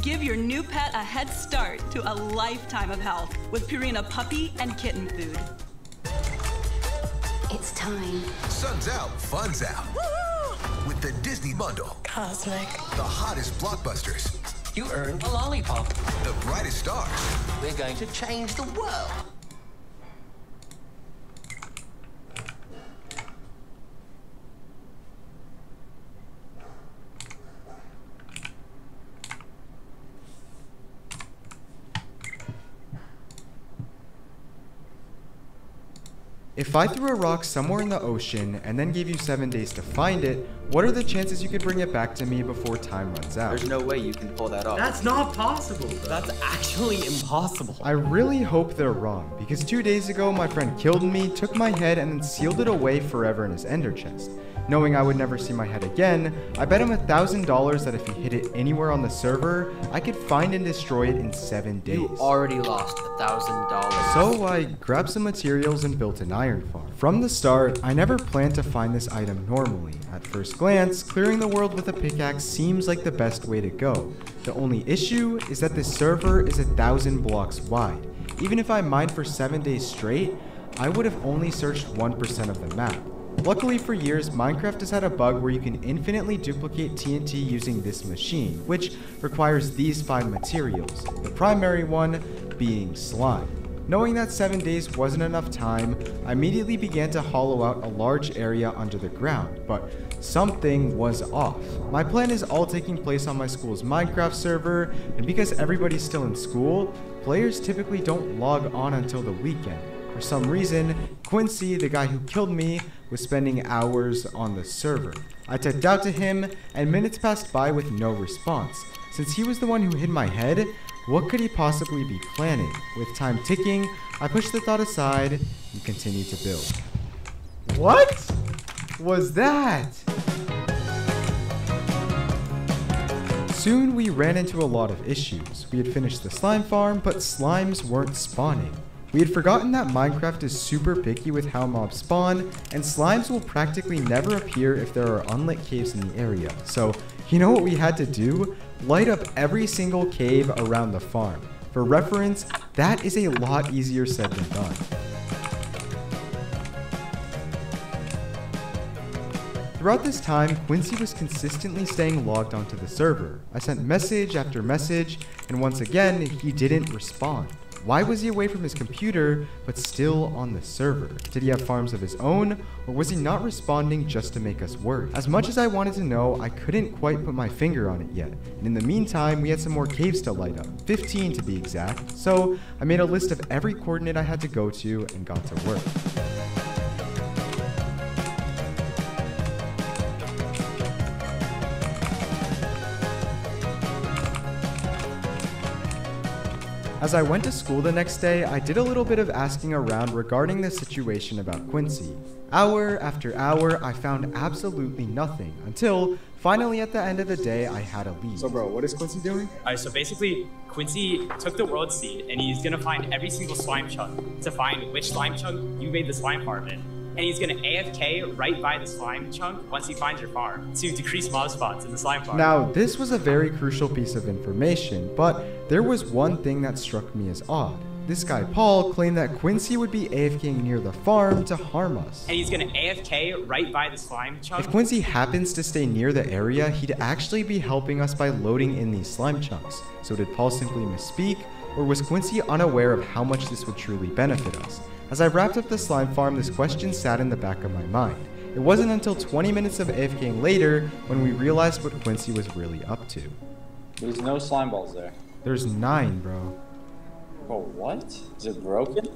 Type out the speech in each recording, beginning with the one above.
Give your new pet a head start to a lifetime of health with Purina puppy and kitten food. It's time. Sun's out, fun's out. Woo-hoo! With the Disney Bundle. Cosmic. The hottest blockbusters. You earned a lollipop. The brightest stars. We're going to change the world. If I threw a rock somewhere in the ocean and then gave you 7 days to find it, what are the chances you could bring it back to me before time runs out? There's no way you can pull that off. That's not possible. That's actually impossible. I really hope they're wrong, because 2 days ago my friend killed me, took my head, and then sealed it away forever in his ender chest. Knowing I would never see my head again, I bet him $1,000 that if he hid it anywhere on the server, I could find and destroy it in 7 days. You already lost $1,000. So I grabbed some materials and built an iron farm. From the start, I never planned to find this item normally. At first glance, clearing the world with a pickaxe seems like the best way to go. The only issue is that this server is 1,000 blocks wide. Even if I mined for 7 days straight, I would have only searched 1% of the map. Luckily for years, Minecraft has had a bug where you can infinitely duplicate TNT using this machine, which requires these 5 materials, the primary one being slime. Knowing that 7 days wasn't enough time, I immediately began to hollow out a large area under the ground, but something was off. My plan is all taking place on my school's Minecraft server, and because everybody's still in school, players typically don't log on until the weekend. For some reason, Quincy, the guy who killed me, was spending hours on the server. I typed out to him, and minutes passed by with no response. Since he was the one who hid my head, what could he possibly be planning? With time ticking, I pushed the thought aside and continued to build. What was that? Soon we ran into a lot of issues. We had finished the slime farm, but slimes weren't spawning. We had forgotten that Minecraft is super picky with how mobs spawn, and slimes will practically never appear if there are unlit caves in the area. So, you know what we had to do? Light up every single cave around the farm. For reference, that is a lot easier said than done. Throughout this time, Quincy was consistently staying logged onto the server. I sent message after message, and once again, he didn't respond. Why was he away from his computer, but still on the server? Did he have farms of his own, or was he not responding just to make us work? As much as I wanted to know, I couldn't quite put my finger on it yet. And in the meantime, we had some more caves to light up, 15 to be exact. So I made a list of every coordinate I had to go to and got to work. As I went to school the next day, I did a little bit of asking around regarding the situation about Quincy. Hour after hour, I found absolutely nothing, until finally at the end of the day, I had a lead. So bro, what is Quincy doing? Alright, so basically, Quincy took the world seed, and he's gonna find every single slime chunk to find which slime chunk you made the slime farm in. And he's gonna AFK right by the slime chunk once he finds your farm to decrease mob spawns in the slime farm. Now, this was a very crucial piece of information, but there was one thing that struck me as odd. This guy Paul claimed that Quincy would be AFKing near the farm to harm us. And he's gonna AFK right by the slime chunk. If Quincy happens to stay near the area, he'd actually be helping us by loading in these slime chunks. So did Paul simply misspeak, or was Quincy unaware of how much this would truly benefit us? As I wrapped up the slime farm, this question sat in the back of my mind. It wasn't until 20 minutes of AFKing later when we realized what Quincy was really up to. There's no slime balls there. There's 9, bro. Oh, what? Is it broken?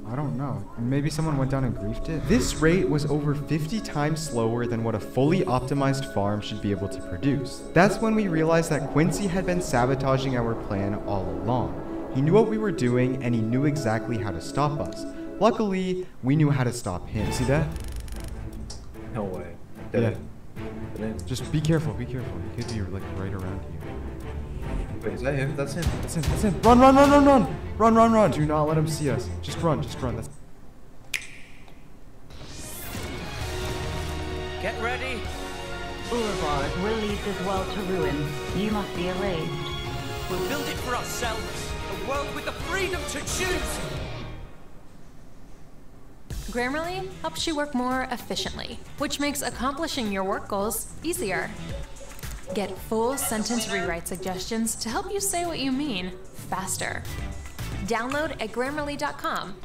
I don't know. Maybe someone went down and griefed it? This rate was over 50 times slower than what a fully optimized farm should be able to produce. That's when we realized that Quincy had been sabotaging our plan all along. He knew what we were doing, and he knew exactly how to stop us. Luckily, we knew how to stop him. See that? No way. Yeah. Just be careful, be careful. He could be like right around you. Wait, is that him? That's him. That's him, that's him. Run, run, run, run, run! Run, run, run! Do not let him see us. Just run, just run. That's... Get ready. Boulevard will lead this world to ruin. You must be erased. We'll build it for ourselves. A world with the freedom to choose. Grammarly helps you work more efficiently, which makes accomplishing your work goals easier. Get full sentence rewrite suggestions to help you say what you mean faster. Download at Grammarly.com.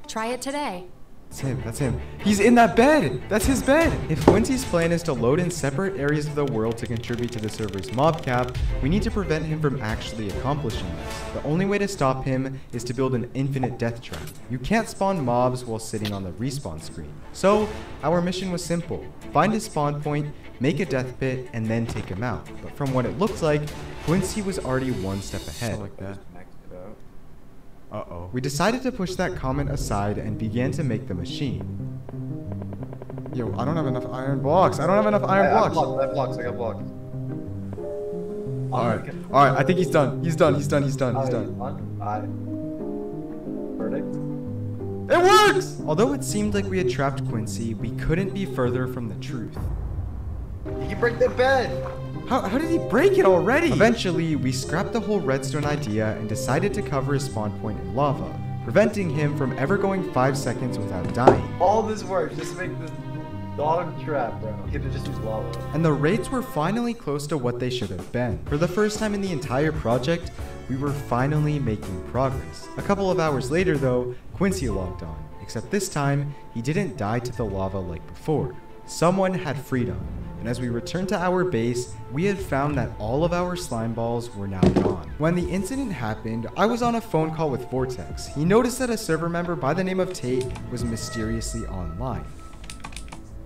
Try it today. That's him, that's him. He's in that bed! That's his bed! If Quincy's plan is to load in separate areas of the world to contribute to the server's mob cap, we need to prevent him from actually accomplishing this. The only way to stop him is to build an infinite death trap. You can't spawn mobs while sitting on the respawn screen. So, our mission was simple. Find his spawn point, make a death pit, and then take him out. But from what it looked like, Quincy was already one step ahead. Like that. Uh-oh. We decided to push that comment aside and began to make the machine. Yo, I don't have enough iron blocks. I don't have enough iron blocks. I have blocks. I got blocks. Alright. Alright, I think he's done. He's done. Verdict? It works! Although it seemed like we had trapped Quincy, we couldn't be further from the truth. You can break that bed! How did he break it already? Eventually, we scrapped the whole redstone idea and decided to cover his spawn point in lava, preventing him from ever going 5 seconds without dying. All this work just to make this dog trap, bro. You could have just used lava. And the rates were finally close to what they should have been. For the first time in the entire project, we were finally making progress. A couple of hours later though, Quincy logged on, except this time, he didn't die to the lava like before. Someone had freedom. And as we returned to our base, we had found that all of our slime balls were now gone. When the incident happened, I was on a phone call with Vortex. He noticed that a server member by the name of Tate was mysteriously online.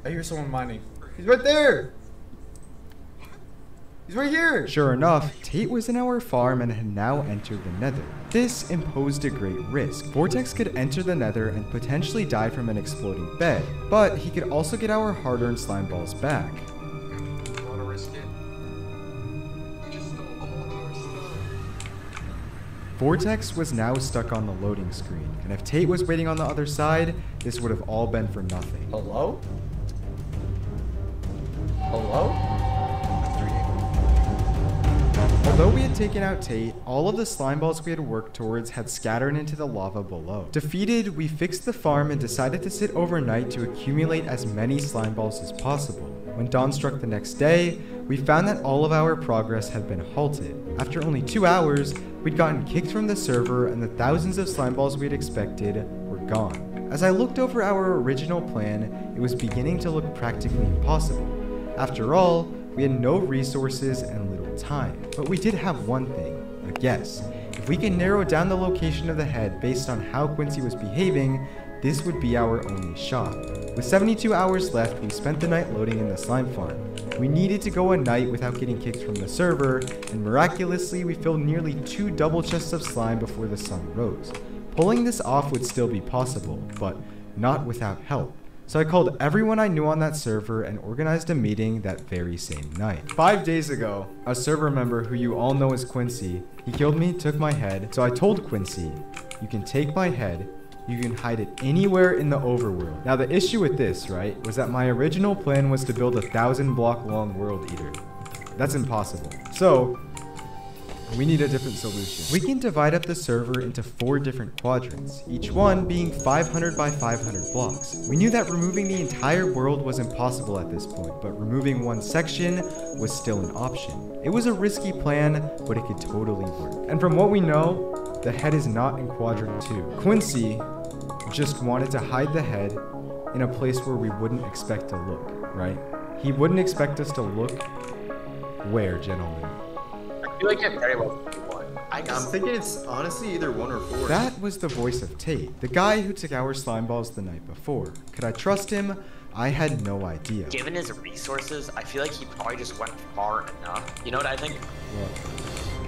I hear someone mining. He's right there! He's right here! Sure enough, Tate was in our farm and had now entered the nether. This imposed a great risk. Vortex could enter the nether and potentially die from an exploding bed, but he could also get our hard-earned slime balls back. Vortex was now stuck on the loading screen, and if Tate was waiting on the other side, this would have all been for nothing. Hello? Hello? Although we had taken out Tate, all of the slime balls we had worked towards had scattered into the lava below. Defeated, we fixed the farm and decided to sit overnight to accumulate as many slime balls as possible. When dawn struck the next day, we found that all of our progress had been halted. After only 2 hours, we'd gotten kicked from the server and the thousands of slime balls we had expected were gone. As I looked over our original plan, it was beginning to look practically impossible. After all, we had no resources and little time. But we did have one thing, a guess. If we can narrow down the location of the head based on how Quincy was behaving, this would be our only shot. With 72 hours left, we spent the night loading in the slime farm. We needed to go a night without getting kicked from the server, and miraculously we filled nearly 2 double chests of slime before the sun rose. Pulling this off would still be possible, but not without help. So I called everyone I knew on that server and organized a meeting that very same night. 5 days ago, a server member who you all know as Quincy, he killed me, took my head, so I told Quincy, you can take my head, you can hide it anywhere in the overworld. Now the issue with this, right, was that my original plan was to build a 1,000-block long world eater. That's impossible. So, we need a different solution. We can divide up the server into 4 different quadrants, each one being 500 by 500 blocks. We knew that removing the entire world was impossible at this point, but removing one section was still an option. It was a risky plan, but it could totally work. And from what we know, the head is not in quadrant 2. Quincy just wanted to hide the head in a place where we wouldn't expect to look, right? He wouldn't expect us to look where, gentlemen? I feel like it very well could be 1. I'm thinking it's honestly either 1 or 4. That was the voice of Tate, the guy who took our slime balls the night before. Could I trust him? I had no idea. Given his resources, I feel like he probably just went far enough. You know what I think? What?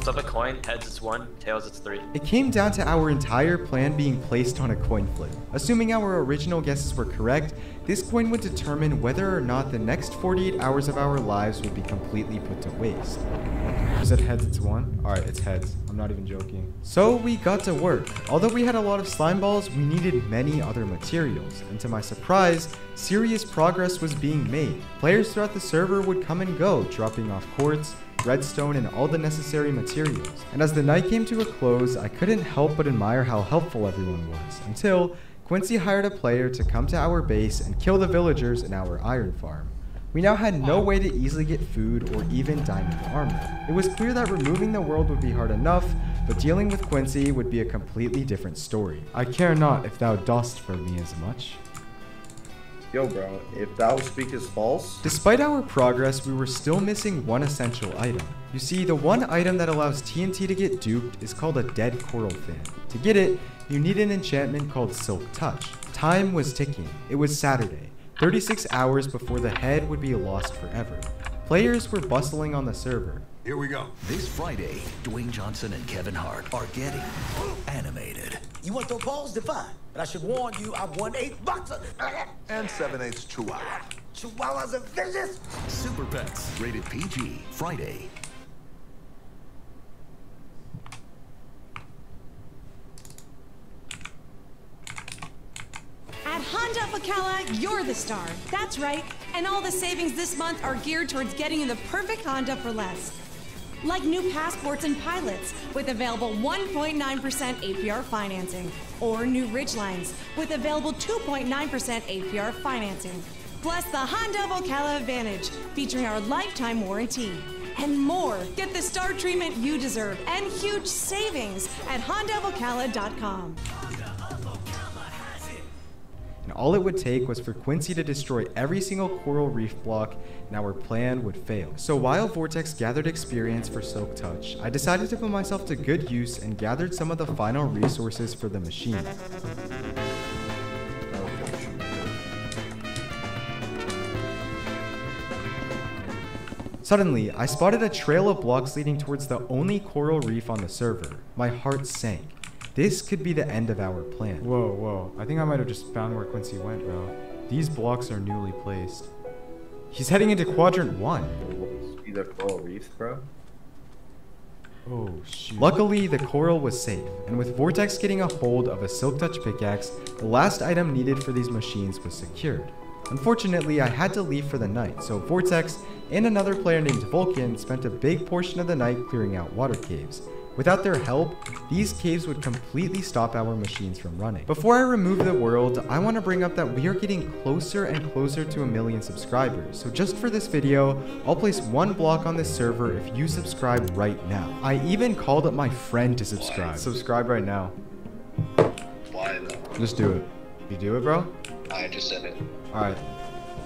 Flip a coin, heads it's 1, tails it's 3. It came down to our entire plan being placed on a coin flip. Assuming our original guesses were correct, this coin would determine whether or not the next 48 hours of our lives would be completely put to waste. You said heads it's 1? Alright, it's heads. I'm not even joking. So we got to work. Although we had a lot of slime balls, we needed many other materials. And to my surprise, serious progress was being made. Players throughout the server would come and go, dropping off quartz, redstone, and all the necessary materials. And as the night came to a close, I couldn't help but admire how helpful everyone was, until Quincy hired a player to come to our base and kill the villagers in our iron farm. We now had no way to easily get food or even diamond armor. It was clear that removing the world would be hard enough, but dealing with Quincy would be a completely different story. I care not if thou dost for me as much. Yo, bro, if thou speakest false. Despite our progress, we were still missing one essential item. You see, the one item that allows TNT to get duped is called a dead coral fin. To get it, you need an enchantment called Silk Touch. Time was ticking. It was Saturday, 36 hours before the head would be lost forever. Players were bustling on the server. Here we go. This Friday, Dwayne Johnson and Kevin Hart are getting animated. You want those balls? They're fine. But I should warn you, I've won 8 bucks. And 7/8 chihuahua. Chihuahuas are vicious. Super Pets, rated PG, Friday. At Honda of Ocala, you're the star. That's right. And all the savings this month are geared towards getting you the perfect Honda for less. Like new passports and pilots with available 1.9% APR financing, or new Ridgelines with available 2.9% APR financing. Plus the Honda of Ocala Advantage, featuring our lifetime warranty. And more. Get the star treatment you deserve and huge savings at HondaofOcala.com. And all it would take was for Quincy to destroy every single coral reef block, and our plan would fail. So while Vortex gathered experience for Silk Touch, I decided to put myself to good use and gathered some of the final resources for the machine. Suddenly, I spotted a trail of blocks leading towards the only coral reef on the server. My heart sank. This could be the end of our plan. Whoa. I think I might have just found where Quincy went, bro. These blocks are newly placed. He's heading into quadrant 1. See the coral reefs, bro? Oh, shoot. Luckily, the coral was safe, and with Vortex getting a hold of a Silk Touch pickaxe, the last item needed for these machines was secured. Unfortunately, I had to leave for the night, so Vortex and another player named Vulcan spent a big portion of the night clearing out water caves. Without their help, these caves would completely stop our machines from running. Before I remove the world, I want to bring up that we are getting closer and closer to 1 million subscribers. So just for this video, I'll place 1 block on this server if you subscribe right now. I even called up my friend to subscribe. Subscribe right now. Why though? Just do it. You do it, bro? I just said it. Alright.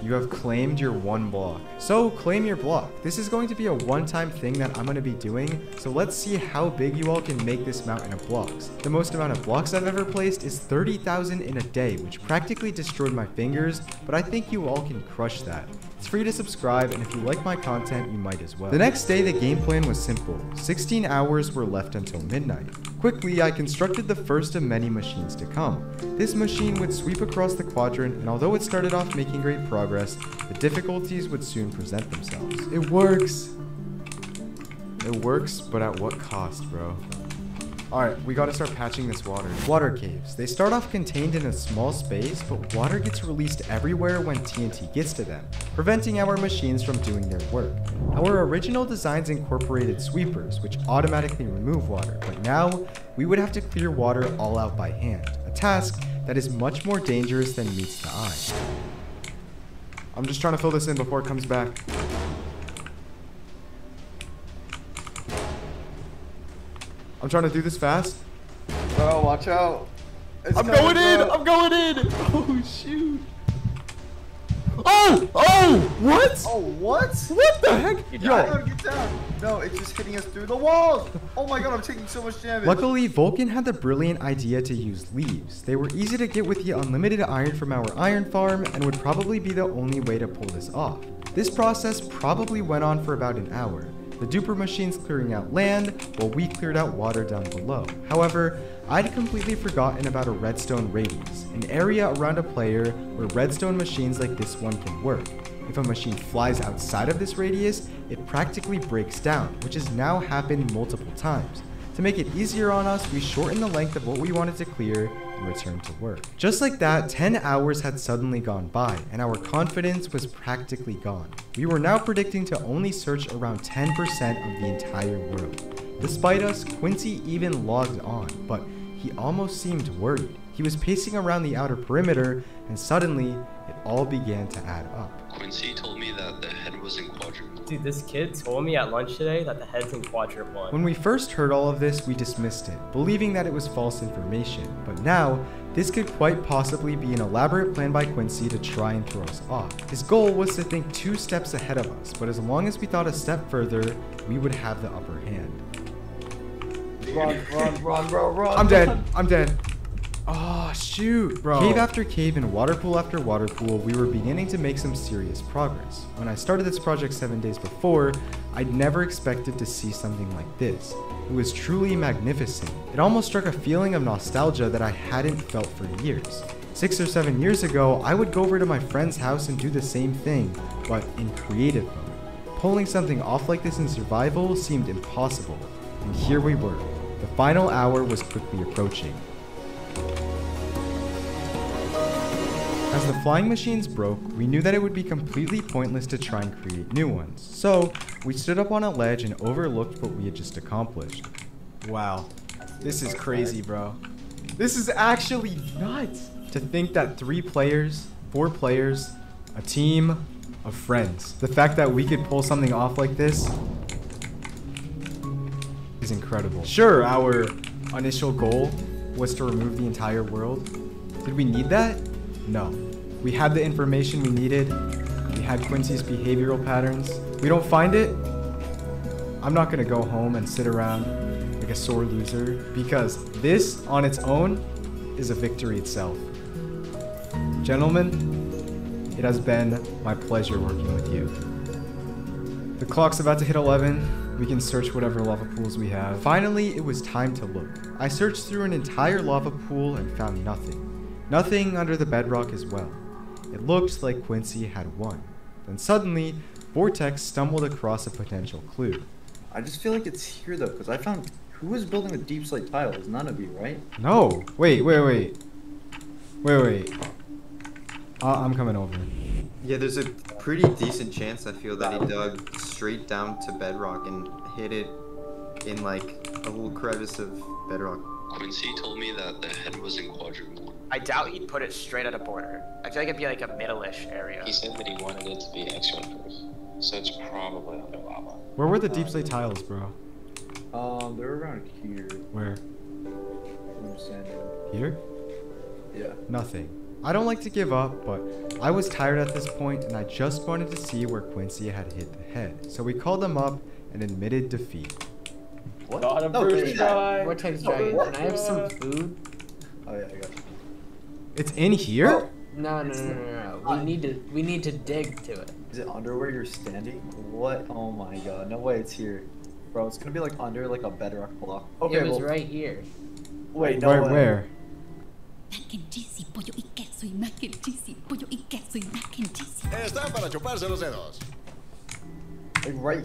You have claimed your 1 block. So claim your block. This is going to be a one-time thing that I'm going to be doing, so let's see how big you all can make this mountain of blocks. The most amount of blocks I've ever placed is 30,000 in a day, which practically destroyed my fingers, but I think you all can crush that. It's free to subscribe, and if you like my content, you might as well. The next day, the game plan was simple. 16 hours were left until midnight. Quickly, I constructed the first of many machines to come. This machine would sweep across the quadrant, and although it started off making great progress, the difficulties would soon present themselves. It works! It works, but at what cost, bro? Alright, we gotta start patching this water. Water caves. They start off contained in a small space, but water gets released everywhere when TNT gets to them, preventing our machines from doing their work. Our original designs incorporated sweepers, which automatically remove water, but now we would have to clear water all out by hand, a task that is much more dangerous than meets the eye. I'm just trying to fill this in before it comes back. I'm trying to do this fast. Bro, watch out. I'm going in! I'm going in! Oh, shoot. Oh! What? Oh, what? What the heck? Yo. Get down. No, it's just hitting us through the walls. Oh my god, I'm taking so much damage. Luckily, Vulcan had the brilliant idea to use leaves. They were easy to get with the unlimited iron from our iron farm and would probably be the only way to pull this off. This process probably went on for about an hour. The duper machines clearing out land, while we cleared out water down below. However, I'd completely forgotten about a redstone radius, an area around a player where redstone machines like this one can work. If a machine flies outside of this radius, it practically breaks down, which has now happened multiple times. To make it easier on us, we shortened the length of what we wanted to clear and return to work. Just like that, 10 hours had suddenly gone by, and our confidence was practically gone. We were now predicting to only search around 10% of the entire world. Despite us, Quincy even logged on, but he almost seemed worried. He was pacing around the outer perimeter, and suddenly, it all began to add up. Quincy told me that the head was in quadruple. Dude, this kid told me at lunch today that the head's in quadruple. When we first heard all of this, we dismissed it, believing that it was false information. But now, this could quite possibly be an elaborate plan by Quincy to try and throw us off. His goal was to think 2 steps ahead of us, but as long as we thought a step further, we would have the upper hand. Run. I'm dead. Oh, shoot, bro. Cave after cave and water pool after water pool, we were beginning to make some serious progress. When I started this project 7 days before, I'd never expected to see something like this. It was truly magnificent. It almost struck a feeling of nostalgia that I hadn't felt for years. 6 or 7 years ago, I would go over to my friend's house and do the same thing, but in creative mode. Pulling something off like this in survival seemed impossible, and here we were. The final hour was quickly approaching. As the flying machines broke, we knew that it would be completely pointless to try and create new ones. So, we stood up on a ledge and overlooked what we had just accomplished. Wow, this is crazy, bro. This is actually nuts! To think that 3 players, 4 players, a team of friends. The fact that we could pull something off like this is incredible. Sure, our initial goal was to remove the entire world. Did we need that? No. We had the information we needed. We had Quincy's behavioral patterns. We don't find it? I'm not gonna go home and sit around like a sore loser, because this on its own is a victory itself. Gentlemen, it has been my pleasure working with you. The clock's about to hit 11. We can search whatever lava pools we have. Finally, it was time to look. I searched through an entire lava pool and found nothing. Nothing under the bedrock as well. It looked like Quincy had won. Then suddenly, Vortex stumbled across a potential clue. I just feel like it's here though, because I found who was building the deep slate tiles? None of you, right? No. Wait. I'm coming over. Yeah, there's a pretty decent chance I feel that he dug straight down to bedrock and hit it in like a little crevice of bedrock. Quincy told me that the head was in quadruple. I doubt he'd put it straight at a border. I feel like it'd be like a middle-ish area. He said that he wanted it to be extra-proof, so it's probably under lava. Where were the deep slate tiles, bro? They're around here. Where? I'm standing. Here? Yeah. Nothing. I don't like to give up, but I was tired at this point and I just wanted to see where Quincy had hit the head. So we called him up and admitted defeat. What? Vortex Dragon, can I have some food? Oh yeah, I got you. It's in here? Oh. No. We need to dig to it. Is it under where you're standing? What? Oh my god, no way it's here. Bro, it's gonna be like under like a bedrock block. Okay, it was right here. Wait, no way. Where? Like right